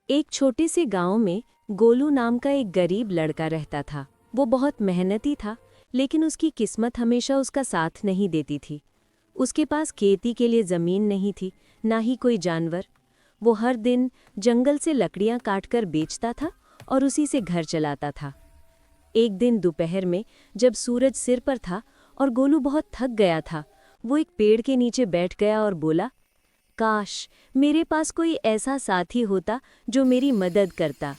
एक छोटे से गांव में गोलू नाम का एक गरीब लड़का रहता था। वो बहुत मेहनती था, लेकिन उसकी किस्मत हमेशा उसका साथ नहीं देती थी। उसके पास खेती के लिए ज़मीन नहीं थी, ना ही कोई जानवर। वो हर दिन जंगल से लकड़ियां काटकर बेचता था और उसी से घर चलाता था। एक दिन दोपहर में जब सूरज सिर पर था और गोलू बहुत थक गया था, वो एक पेड़ के नीचे बैठ गया और बोला, काश मेरे पास कोई ऐसा साथी होता जो मेरी मदद करता।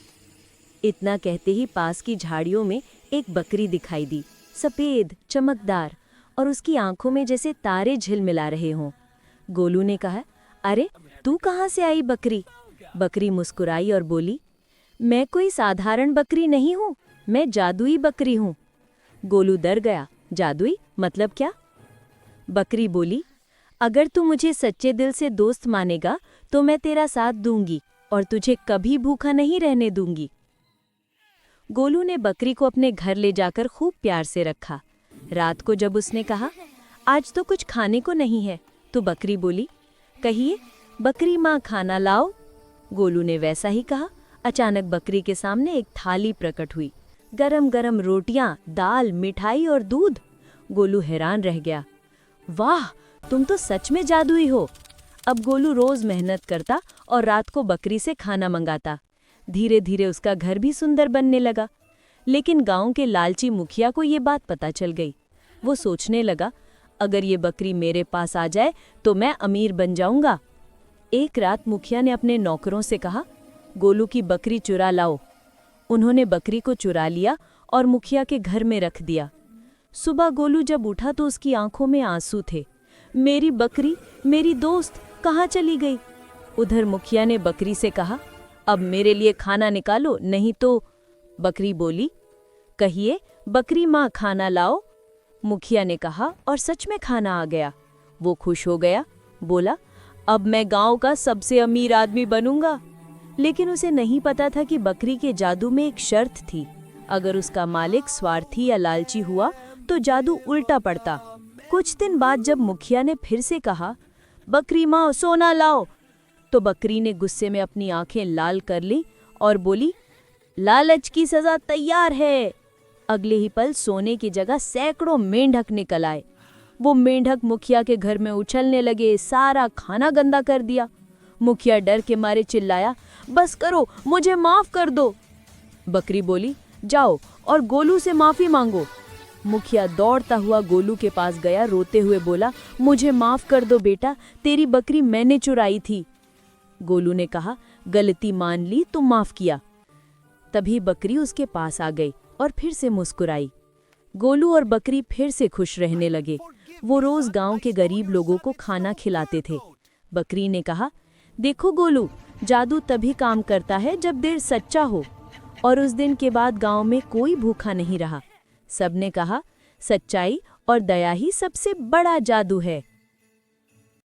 इतना कहते ही पास की झाड़ियों में एक बकरी दिखाई दी, सफ़ेद, चमकदार, और उसकी आंखों में जैसे तारे झिलमिला रहे हों। गोलू ने कहा, अरे तू कहाँ से आई बकरी? बकरी मुस्कुराई और बोली, मैं कोई साधारण बकरी नहीं हूँ, मैं जादुई बकरी हूँ। गोलू डर गया, जादुई मतलब क्या? बकरी बोली, अगर तू मुझे सच्चे दिल से दोस्त मानेगा तो मैं तेरा साथ दूंगी और तुझे कभी भूखा नहीं रहने दूंगी। गोलू ने बकरी को अपने घर ले जाकर खूब प्यार से रखा। रात को जब उसने कहा, आज तो कुछ खाने को नहीं है, तो बकरी बोली, कहिए बकरी माँ खाना लाओ। गोलू ने वैसा ही कहा। अचानक बकरी के सामने एक थाली प्रकट हुई, गरम गरम रोटियां, दाल, मिठाई और दूध। गोलू हैरान रह गया, वाह तुम तो सच में जादुई हो। अब गोलू रोज मेहनत करता और रात को बकरी से खाना मंगाता। धीरे धीरे उसका घर भी सुंदर बनने लगा। लेकिन गांव के लालची मुखिया को ये बात पता चल गई। वो सोचने लगा, अगर ये बकरी मेरे पास आ जाए तो मैं अमीर बन जाऊंगा। एक रात मुखिया ने अपने नौकरों से कहा, गोलू की बकरी चुरा लाओ। उन्होंने बकरी को चुरा लिया और मुखिया के घर में रख दिया। सुबह गोलू जब उठा तो उसकी आंखों में आंसू थे। मेरी बकरी, मेरी दोस्त कहाँ चली गई? उधर मुखिया ने बकरी से कहा, अब मेरे लिए खाना निकालो, नहीं तो। बकरी बोली, कहिए बकरी माँ खाना लाओ। मुखिया ने कहा और सच में खाना आ गया। वो खुश हो गया, बोला, अब मैं गांव का सबसे अमीर आदमी बनूंगा। लेकिन उसे नहीं पता था कि बकरी के जादू में एक शर्त थी। अगर उसका मालिक स्वार्थी या लालची हुआ तो जादू उल्टा पड़ता। कुछ दिन बाद जब मुखिया ने फिर से कहा, बकरी माँ सोना लाओ, तो बकरी ने गुस्से में अपनी आंखें लाल कर ली और बोली, लालच की सजा तैयार है। अगले ही पल सोने की जगह सैकड़ों मेंढक निकल आए। वो मेंढक मुखिया के घर में उछलने लगे, सारा खाना गंदा कर दिया। मुखिया डर के मारे चिल्लाया, बस करो, मुझे माफ कर दो। बकरी बोली, जाओ और गोलू से माफी मांगो। मुखिया दौड़ता हुआ गोलू के पास गया, रोते हुए बोला, मुझे माफ कर दो बेटा, तेरी बकरी मैंने चुराई थी। गोलू ने कहा, गलती मान ली तो माफ किया। तभी बकरी उसके पास आ गई और फिर से मुस्कुराई। गोलू और बकरी फिर से खुश रहने लगे। वो रोज गांव के गरीब लोगों को खाना खिलाते थे। बकरी ने कहा, देखो गोलू, जादू तभी काम करता है जब दिल सच्चा हो। और उस दिन के बाद गांव में कोई भूखा नहीं रहा। सबने कहा, सच्चाई और दया ही सबसे बड़ा जादू है।